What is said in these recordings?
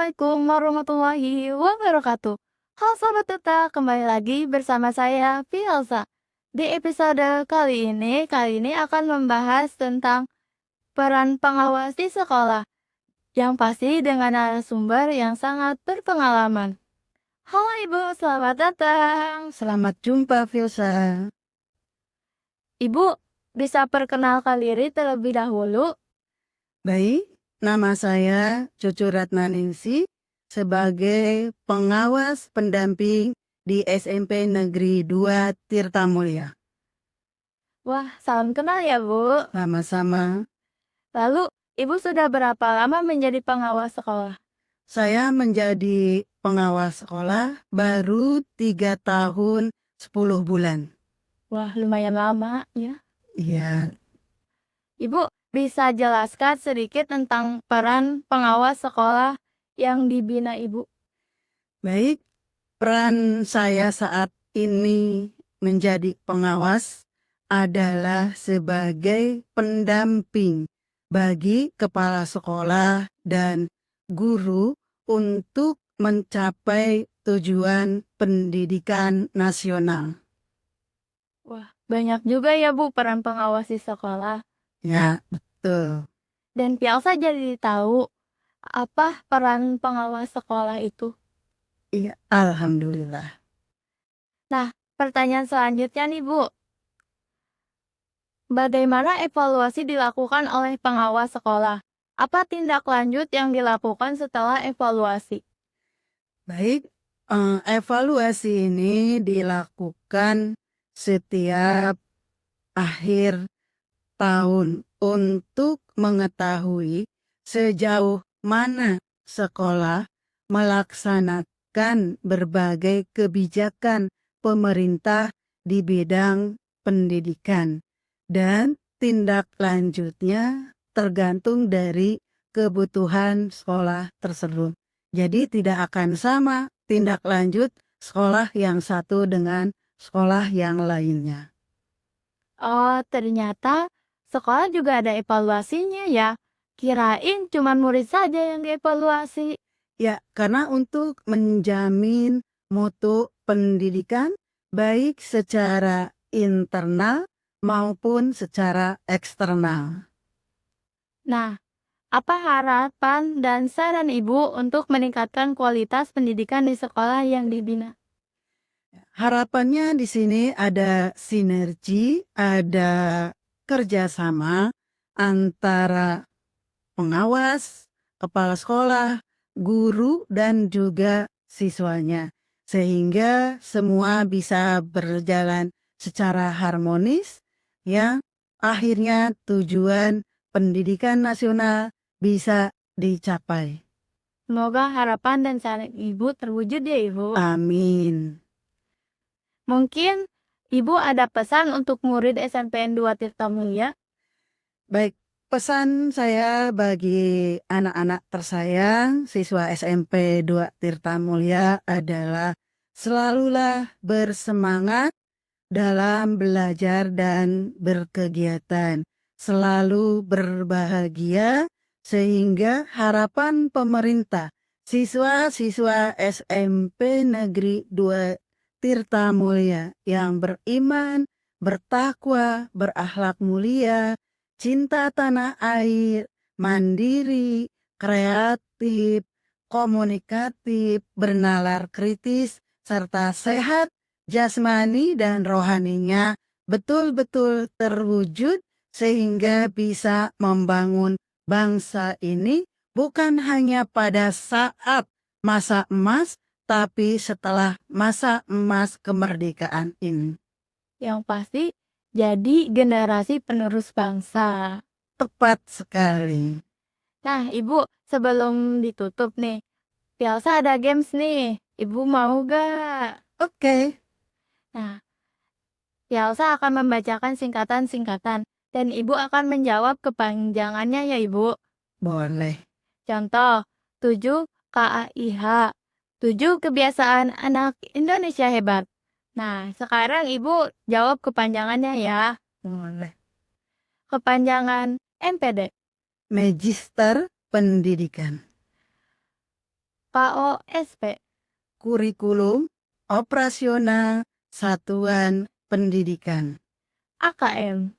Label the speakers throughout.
Speaker 1: Assalamualaikum warahmatullahi wabarakatuh. Halo Sobat Tuta, kembali lagi bersama saya Fielsa. Di episode kali ini akan membahas tentang peran pengawas di sekolah, yang pasti dengan narasumber yang sangat berpengalaman. Halo Ibu, selamat datang.
Speaker 2: Selamat jumpa, Filsa.
Speaker 1: Ibu, bisa perkenalkan diri terlebih dahulu?
Speaker 2: Baik, nama saya Cucu Ratnaningsih sebagai pengawas pendamping di SMP Negeri 2 Tirtamulya.
Speaker 1: Wah, salam kenal ya Bu.
Speaker 2: Sama-sama.
Speaker 1: Lalu, Ibu sudah berapa lama menjadi pengawas sekolah?
Speaker 2: Saya menjadi pengawas sekolah baru 3 tahun 10 bulan.
Speaker 1: Wah, lumayan lama ya.
Speaker 2: Iya,
Speaker 1: Ibu bisa jelaskan sedikit tentang peran pengawas sekolah yang dibina Ibu?
Speaker 2: baik. Peran saya saat ini menjadi pengawas adalah sebagai pendamping bagi kepala sekolah dan guru untuk mencapai tujuan pendidikan nasional.
Speaker 1: Wah, banyak juga ya Bu peran pengawas di sekolah.
Speaker 2: Ya, betul.
Speaker 1: Dan Pialsa jadi tahu apa peran pengawas sekolah itu.
Speaker 2: Iya, alhamdulillah.
Speaker 1: Nah, pertanyaan selanjutnya nih Bu. Bagaimana evaluasi dilakukan oleh pengawas sekolah? Apa tindak lanjut yang dilakukan setelah evaluasi?
Speaker 2: Baik, evaluasi ini dilakukan setiap akhir tahun untuk mengetahui sejauh mana sekolah melaksanakan berbagai kebijakan pemerintah di bidang pendidikan, dan tindak lanjutnya tergantung dari kebutuhan sekolah tersebut. Jadi tidak akan sama tindak lanjut sekolah yang satu dengan sekolah yang lainnya.
Speaker 1: Oh, ternyata sekolah juga ada evaluasinya ya. Kirain cuma murid saja yang dievaluasi.
Speaker 2: Ya, karena untuk menjamin mutu pendidikan baik secara internal maupun secara eksternal.
Speaker 1: Nah, apa harapan dan saran Ibu untuk meningkatkan kualitas pendidikan di sekolah yang dibina?
Speaker 2: Harapannya di sini ada sinergi, ada kerjasama antara pengawas, kepala sekolah, guru, dan juga siswanya. Sehingga semua bisa berjalan secara harmonis, yang akhirnya tujuan pendidikan nasional bisa dicapai.
Speaker 1: Semoga harapan dan saran Ibu terwujud ya Ibu.
Speaker 2: Amin.
Speaker 1: Mungkin Ibu ada pesan untuk murid SMPN 2 Tirtamulya?
Speaker 2: Baik, pesan saya bagi anak-anak tersayang siswa SMP 2 Tirtamulya adalah selalulah bersemangat dalam belajar dan berkegiatan, selalu berbahagia, sehingga harapan pemerintah siswa-siswa SMP Negeri 2 Tirtamulya yang beriman, bertakwa, berakhlak mulia, cinta tanah air, mandiri, kreatif, komunikatif, bernalar kritis, serta sehat jasmani dan rohaninya betul-betul terwujud, sehingga bisa membangun bangsa ini bukan hanya pada saat masa emas, tapi setelah masa emas kemerdekaan ini.
Speaker 1: Yang pasti jadi generasi penerus bangsa.
Speaker 2: Tepat sekali.
Speaker 1: Nah, Ibu, sebelum ditutup nih, Pialsa ada games nih. Ibu mau gak?
Speaker 2: Oke,
Speaker 1: Nah, Pialsa akan membacakan singkatan-singkatan dan Ibu akan menjawab kepanjangannya ya Ibu.
Speaker 2: boleh.
Speaker 1: Contoh, 7 KAIH. 7 kebiasaan anak Indonesia hebat. Nah, sekarang Ibu jawab kepanjangannya ya.
Speaker 2: Boleh.
Speaker 1: Kepanjangan MPD.
Speaker 2: Magister Pendidikan.
Speaker 1: KOSP.
Speaker 2: Kurikulum Operasional Satuan Pendidikan.
Speaker 1: AKM.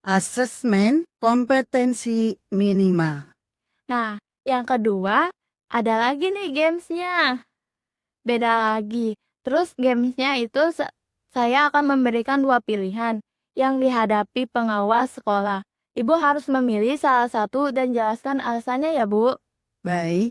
Speaker 2: Asesmen Kompetensi Minimal.
Speaker 1: Nah, yang kedua, ada lagi nih gamesnya. Beda lagi. Terus gamesnya itu saya akan memberikan 2 pilihan yang dihadapi pengawas sekolah. Ibu harus memilih salah satu dan jelaskan alasannya ya, Bu.
Speaker 2: Baik,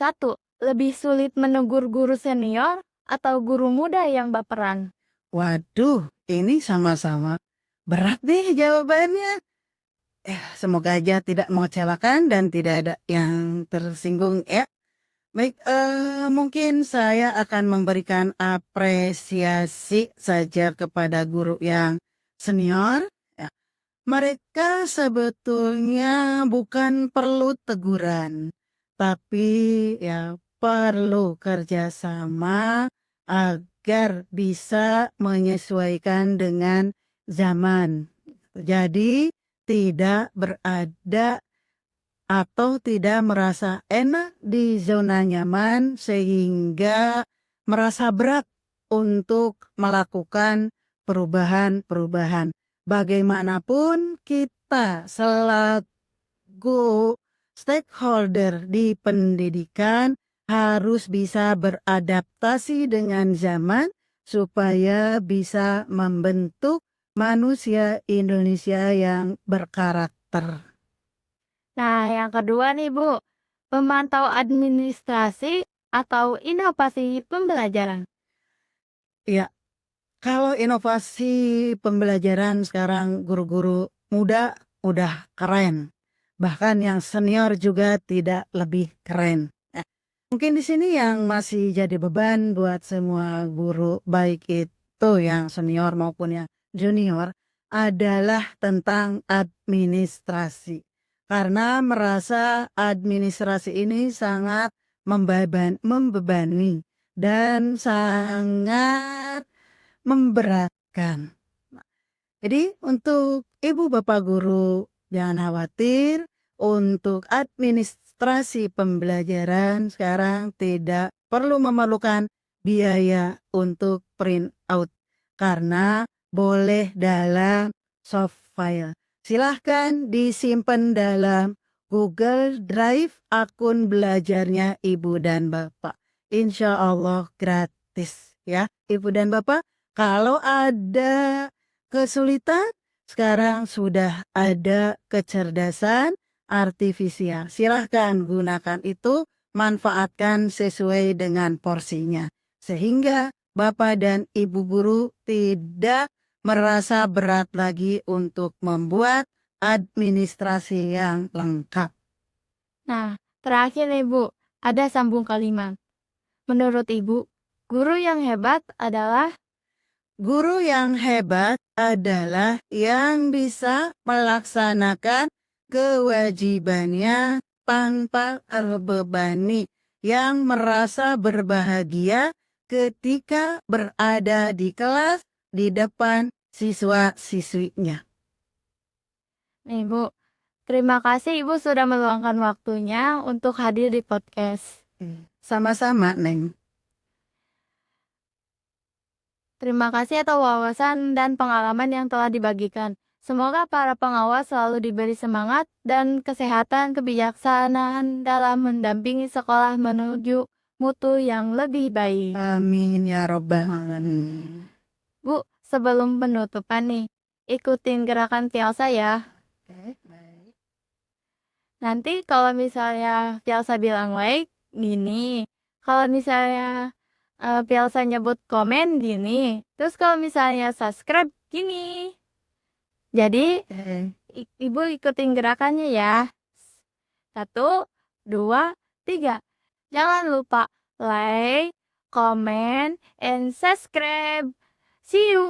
Speaker 1: 1. Lebih sulit menegur guru senior atau guru muda yang baperan?
Speaker 2: waduh, ini sama-sama berat nih jawabannya. Semoga aja tidak mengecewakan dan tidak ada yang tersinggung ya. Baik, mungkin saya akan memberikan apresiasi saja kepada guru yang senior. Ya. Mereka sebetulnya bukan perlu teguran, tapi ya perlu kerjasama agar bisa menyesuaikan dengan zaman. Jadi tidak berada atau tidak merasa enak di zona nyaman sehingga merasa berat untuk melakukan perubahan-perubahan. Bagaimanapun kita selaku stakeholder di pendidikan harus bisa beradaptasi dengan zaman supaya bisa membentuk manusia Indonesia yang berkarakter.
Speaker 1: Nah, yang kedua nih, Bu. Pemantau administrasi atau inovasi pembelajaran?
Speaker 2: Ya, kalau inovasi pembelajaran sekarang guru-guru muda udah keren. Bahkan yang senior juga tidak lebih keren. Mungkin di sini yang masih jadi beban buat semua guru baik itu yang senior maupun yang junior adalah tentang administrasi. Karena merasa administrasi ini sangat membebani dan sangat memberatkan. Jadi untuk ibu bapak guru jangan khawatir, untuk administrasi pembelajaran sekarang tidak perlu memerlukan biaya untuk print out karena boleh dalam soft file. Silahkan disimpan dalam Google Drive akun belajarnya ibu dan bapak. Insya Allah gratis ya ibu dan bapak. Kalau ada kesulitan, sekarang sudah ada kecerdasan artifisial. Silahkan gunakan itu, manfaatkan sesuai dengan porsinya. Sehingga bapak dan ibu guru tidak merasa berat lagi untuk membuat administrasi yang lengkap.
Speaker 1: Nah, terakhir nih, Bu. Ada sambung kalimat. Menurut Ibu, guru yang hebat adalah?
Speaker 2: Guru yang hebat adalah yang bisa melaksanakan kewajibannya tanpa terbebani, yang merasa berbahagia ketika berada di kelas di depan siswa-siswinya.
Speaker 1: Nih, Bu. Terima kasih Ibu sudah meluangkan waktunya untuk hadir di podcast.
Speaker 2: Sama-sama, Neng.
Speaker 1: Terima kasih atas wawasan dan pengalaman yang telah dibagikan. Semoga para pengawas selalu diberi semangat dan kesehatan kebijaksanaan dalam mendampingi sekolah menuju mutu yang lebih baik.
Speaker 2: Amin ya robbal alamin.
Speaker 1: Bu, sebelum penutupan nih, ikutin gerakan Pialsa ya.
Speaker 2: Oke, baik.
Speaker 1: Nanti kalau misalnya Pialsa bilang like, gini. Kalau misalnya Pialsa nyebut komen, gini. Terus kalau misalnya subscribe, gini. Jadi, Ibu ikutin gerakannya ya. 1, 2, 3. Jangan lupa like, comment, and subscribe. See you!